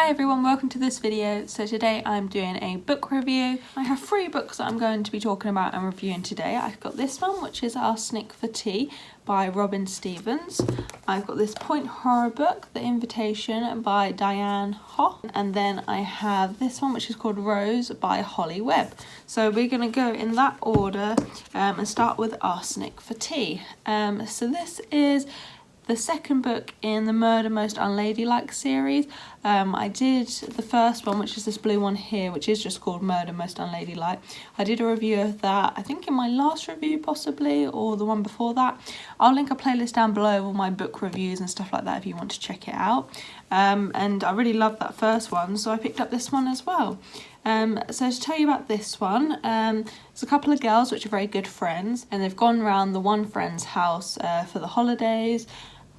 Hi everyone, welcome to this video. So today I'm doing a book review. I have 3 books that I'm going to be talking about and reviewing today. I've got this one, which is Arsenic for Tea by Robin Stevens. I've got this point horror book, The Invitation by Diane Hoff. And then I have this one, which is called Rose by Holly Webb. So we're going to go in that order and start with Arsenic for Tea. So this is the second book in the Murder Most Unladylike series. I did the first one, which is this blue one here, which is just called Murder Most Unladylike. I did a review of that, I think in my last review possibly, or the one before that. I'll link a playlist down below of all my book reviews and stuff like that if you want to check it out. And I really loved that first one, so I picked up this one as well. So to tell you about this one, there's a couple of girls which are very good friends, and they've gone around the one friend's house for the holidays,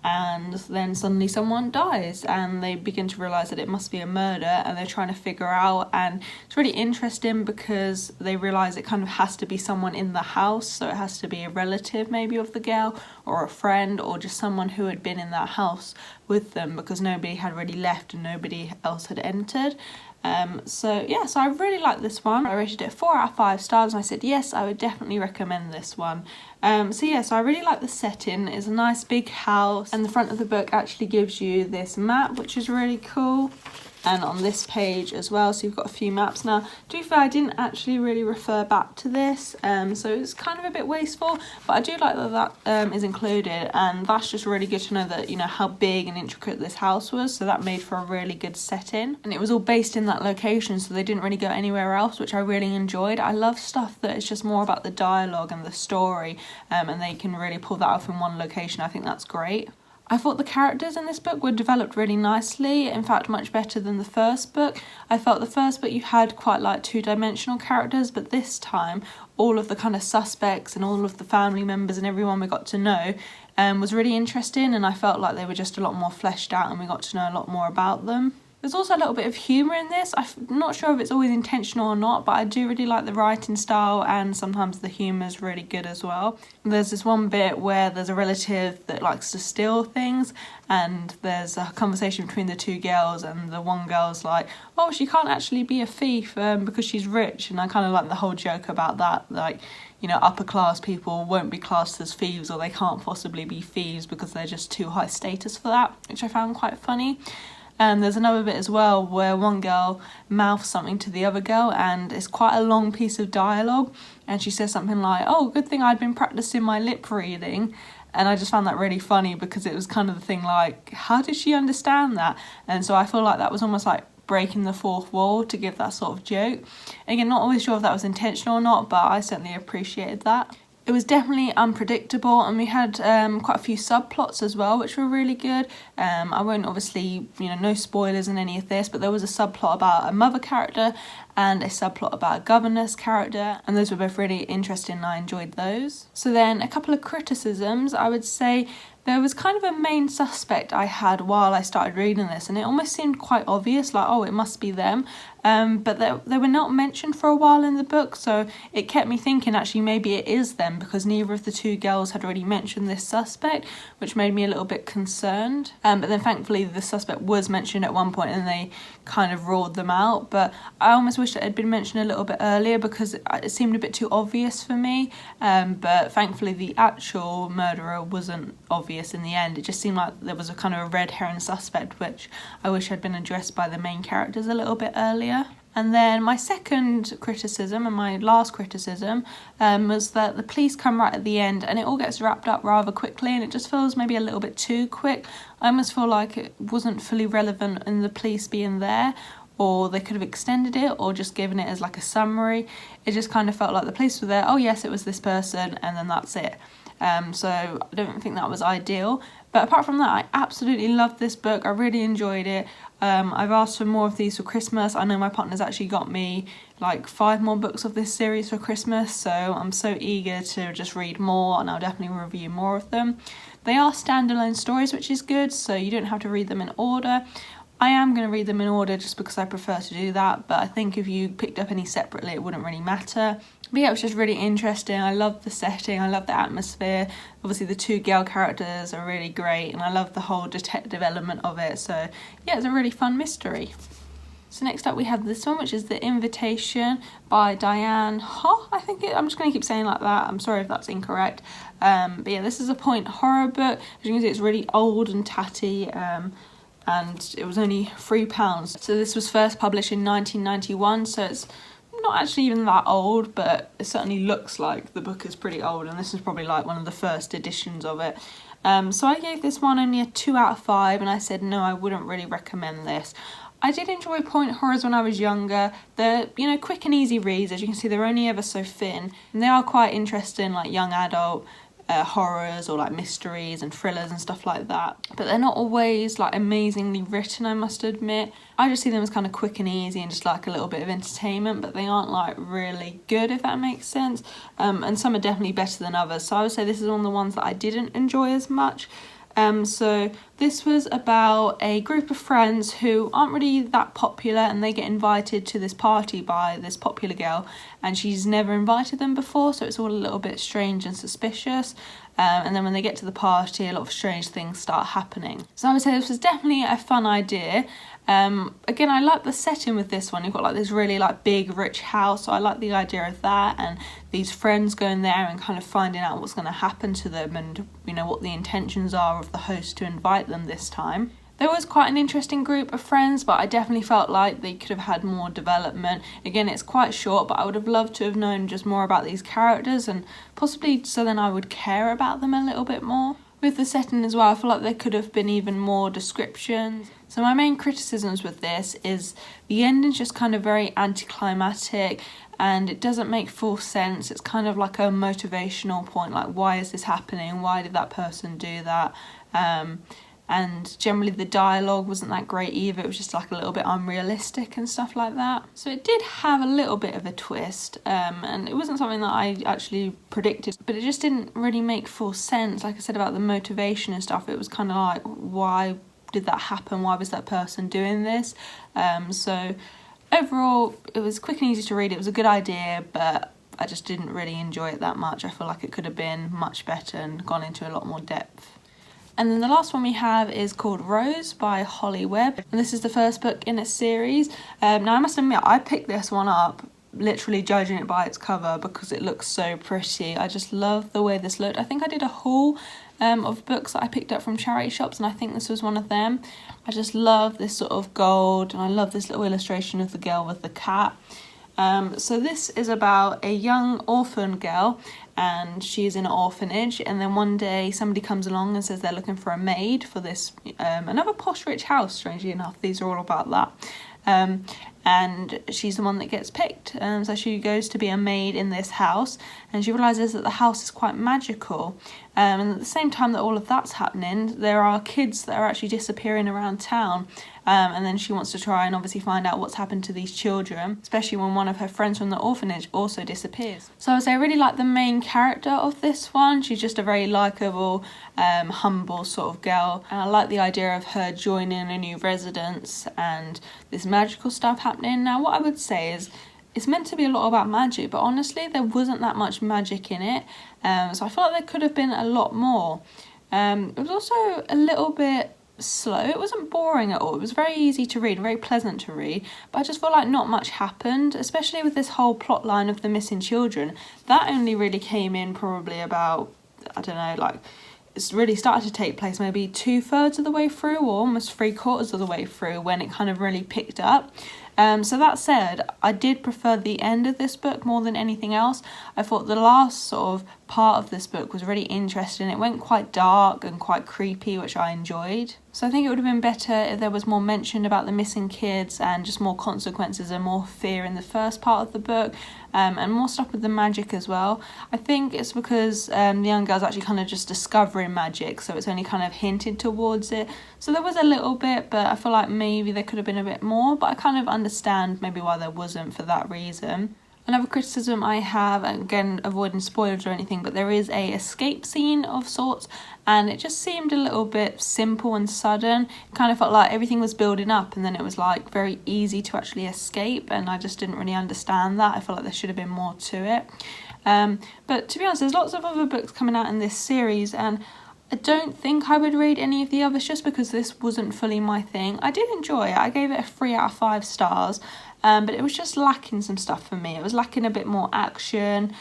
and then suddenly someone dies and they begin to realise that it must be a murder, and they're trying to figure out, and it's really interesting because they realise it kind of has to be someone in the house, so it has to be a relative maybe of the girl or a friend or just someone who had been in that house with them, because nobody had really left and nobody else had entered. So I really like this one. I rated it 4 out of 5 stars and I said yes, I would definitely recommend this one. So I really like the setting. It's a nice big house, and the front of the book actually gives you this map, which is really cool. And on this page as well, so you've got a few maps. Now, to be fair, I didn't actually really refer back to this, so it's kind of a bit wasteful, but I do like that that is included, and that's just really good to know that, you know, how big and intricate this house was, so that made for a really good setting. And it was all based in that location, so they didn't really go anywhere else, which I really enjoyed. I love stuff that is just more about the dialogue and the story, and they can really pull that off in one location. I think that's great. I thought the characters in this book were developed really nicely, in fact much better than the first book. I felt the first book you had quite like two-dimensional characters, but this time all of the kind of suspects and all of the family members and everyone we got to know was really interesting, and I felt like they were just a lot more fleshed out and we got to know a lot more about them. There's also a little bit of humour in this. I'm not sure if it's always intentional or not, but I do really like the writing style, and sometimes the humour is really good as well. There's this one bit where there's a relative that likes to steal things, and there's a conversation between the two girls, and the one girl's like, oh, she can't actually be a thief because she's rich, and I kind of like the whole joke about that, like, you know, upper class people won't be classed as thieves, or they can't possibly be thieves because they're just too high status for that, which I found quite funny. And there's another bit as well where one girl mouths something to the other girl, and it's quite a long piece of dialogue, and she says something like, oh, good thing I'd been practicing my lip reading. And I just found that really funny because it was kind of the thing like, how did she understand that? And so I feel like that was almost like breaking the fourth wall to give that sort of joke. Again, not always sure if that was intentional or not, but I certainly appreciated that. It was definitely unpredictable, and we had quite a few subplots as well, which were really good. I won't obviously, you know, no spoilers in any of this, but there was a subplot about a mother character and a subplot about a governess character, and those were both really interesting and I enjoyed those. So then a couple of criticisms. I would say there was kind of a main suspect I had while I started reading this, and it almost seemed quite obvious, like, oh, it must be them. But they were not mentioned for a while in the book, so it kept me thinking actually maybe it is them, because neither of the two girls had already mentioned this suspect, which made me a little bit concerned. But then thankfully the suspect was mentioned at one point and they kind of ruled them out, but I almost wish it had been mentioned a little bit earlier because it seemed a bit too obvious for me. But thankfully the actual murderer wasn't obvious in the end. It just seemed like there was a kind of a red herring suspect, which I wish had been addressed by the main characters a little bit earlier. And then my second criticism and my last criticism was that the police come right at the end and it all gets wrapped up rather quickly, and it just feels maybe a little bit too quick. I almost feel like it wasn't fully relevant in the police being there, or they could have extended it or just given it as like a summary. It just kind of felt like the police were there, oh yes, it was this person, and then that's it. So I don't think that was ideal. But apart from that, I absolutely loved this book. I really enjoyed it. I've asked for more of these for Christmas. I know my partner's actually got me like 5 more books of this series for Christmas, so I'm so eager to just read more, and I'll definitely review more of them. They are standalone stories, which is good, so you don't have to read them in order. I am going to read them in order just because I prefer to do that, but I think if you picked up any separately it wouldn't really matter. But yeah, it was just really interesting. I love the setting, I love the atmosphere. Obviously the 2 girl characters are really great, and I love the whole detective element of it. So yeah, it's a really fun mystery. So next up we have this one, which is The Invitation by Diane Ho. I'm just going to keep saying like that. I'm sorry if that's incorrect. But yeah, this is a point horror book. As you can see, it's really old and tatty. And it was only £3. So this was first published in 1991, so it's not actually even that old, but it certainly looks like the book is pretty old, and this is probably like one of the first editions of it. So I gave this one only a 2 out of 5, and I said no, I wouldn't really recommend this. I did enjoy point horrors when I was younger. They're, you know, quick and easy reads. As you can see, they're only ever so thin, and they are quite interesting, like young adult horrors or like mysteries and thrillers and stuff like that, but they're not always like amazingly written, I must admit. I just see them as kind of quick and easy and just like a little bit of entertainment, but they aren't like really good, if that makes sense. And some are definitely better than others, so I would say this is one of the ones that I didn't enjoy as much. So this was about a group of friends who aren't really that popular, and they get invited to this party by this popular girl, and she's never invited them before, so it's all a little bit strange and suspicious. And then when they get to the party, a lot of strange things start happening. So I would say this was definitely a fun idea. Again, I like the setting with this one. You've got like this really like big rich house, so I like the idea of that, and these friends going there and kind of finding out what's going to happen to them, and you know what the intentions are of the host to invite them this time. There was quite an interesting group of friends, but I definitely felt like they could have had more development. Again, it's quite short, but I would have loved to have known just more about these characters, and possibly so then I would care about them a little bit more. With the setting as well, I feel like there could have been even more descriptions. So my main criticisms with this is the ending's just kind of very anticlimactic, and it doesn't make full sense. It's kind of like a motivational point, like why is this happening? Why did that person do that? And generally the dialogue wasn't that great either. It was just like a little bit unrealistic and stuff like that. So it did have a little bit of a twist, and it wasn't something that I actually predicted, but it just didn't really make full sense. Like I said about the motivation and stuff, it was kind of like, why did that happen? Why was that person doing this? So overall, it was quick and easy to read. It was a good idea, but I just didn't really enjoy it that much. I feel like it could have been much better and gone into a lot more depth. And then the last one we have is called Rose by Holly Webb, and this is the first book in a series. Now I must admit, I picked this one up literally judging it by its cover because it looks so pretty. I just love the way this looked. I think I did a haul of books that I picked up from charity shops, and I think this was one of them. I just love this sort of gold, and I love this little illustration of the girl with the cat. So this is about a young orphan girl, and she's in an orphanage, and then one day somebody comes along and says they're looking for a maid for this another posh rich house. Strangely enough, these are all about that. And she's the one that gets picked. So she goes to be a maid in this house, and she realises that the house is quite magical. And at the same time that all of that's happening, there are kids that are actually disappearing around town. And then she wants to try and obviously find out what's happened to these children, especially when one of her friends from the orphanage also disappears. So I would say I really like the main character of this one. She's just a very likeable, humble sort of girl. And I like the idea of her joining a new residence and this magical stuff happening. Now what I would say is it's meant to be a lot about magic, but honestly there wasn't that much magic in it. So I feel like there could have been a lot more. It was also a little bit slow. It wasn't boring at all. It was very easy to read, very pleasant to read, but I just feel like not much happened, especially with this whole plot line of the missing children. That only really came in probably about, I don't know, like it's really started to take place maybe 2/3 of the way through, or almost 3/4 of the way through, when it kind of really picked up. So that said, I did prefer the end of this book more than anything else. I thought the last sort of part of this book was really interesting. It went quite dark and quite creepy, which I enjoyed. So I think it would have been better if there was more mention about the missing kids and just more consequences and more fear in the first part of the book, and more stuff with the magic as well. I think it's because the young girl's actually kind of just discovering magic, so it's only kind of hinted towards it. So there was a little bit, but I feel like maybe there could have been a bit more, but I kind of understand maybe why there wasn't for that reason. Another criticism I have, again avoiding spoilers or anything, but there is a escape scene of sorts, and it just seemed a little bit simple and sudden. It kind of felt like everything was building up and then it was like very easy to actually escape, and I just didn't really understand that. I felt like there should have been more to it. But to be honest, there's lots of other books coming out in this series, and I don't think I would read any of the others just because this wasn't fully my thing. I did enjoy it. I gave it a 3 out of 5 stars, but it was just lacking some stuff for me. It was lacking a bit more action,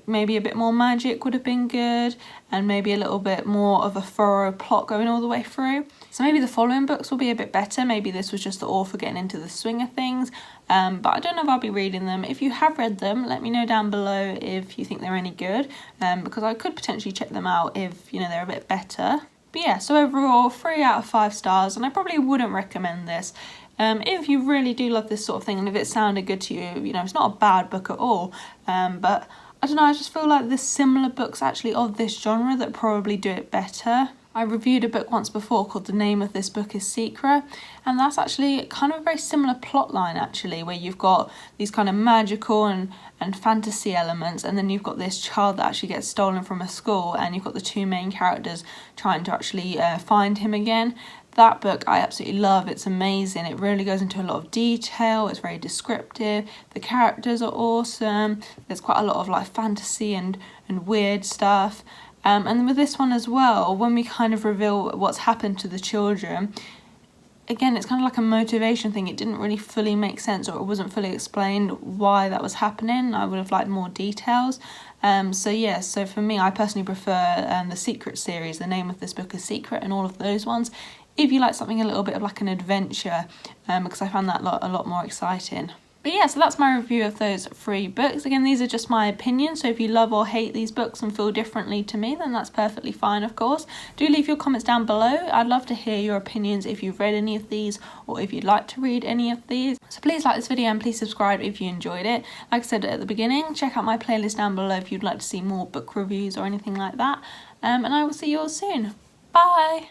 maybe a bit more magic would have been good, and maybe a little bit more of a thorough plot going all the way through. So maybe the following books will be a bit better. Maybe this was just the author getting into the swing of things, but I don't know if I'll be reading them. If you have read them, let me know down below if you think they're any good, because I could potentially check them out if, you know, they're a bit better. But yeah, so overall 3 out of 5 stars, and I probably wouldn't recommend this. If you really do love this sort of thing, and if it sounded good to you, you know, it's not a bad book at all, but I don't know, I just feel like there's similar books actually of this genre that probably do it better. I reviewed a book once before called The Name of This Book is Secret, and that's actually kind of a very similar plot line actually, where you've got these kind of magical and fantasy elements, and then you've got this child that actually gets stolen from a school, and you've got the two main characters trying to actually find him again. That book I absolutely love. It's amazing. It really goes into a lot of detail. It's very descriptive. The characters are awesome. There's quite a lot of like fantasy and weird stuff. And with this one as well, when we kind of reveal what's happened to the children, again, it's kind of like a motivation thing. It didn't really fully make sense, or it wasn't fully explained why that was happening. I would have liked more details. So yeah, so for me, I personally prefer the Secret series. The Name of This Book is Secret, and all of those ones. If you like something a little bit of like an adventure, because I found that a lot more exciting. But yeah, so that's my review of those 3 books. Again, these are just my opinions, so if you love or hate these books and feel differently to me, then that's perfectly fine, of course. Do leave your comments down below. I'd love to hear your opinions if you've read any of these, or if you'd like to read any of these. So please like this video and please subscribe if you enjoyed it. Like I said at the beginning, check out my playlist down below if you'd like to see more book reviews or anything like that. And I will see you all soon. Bye!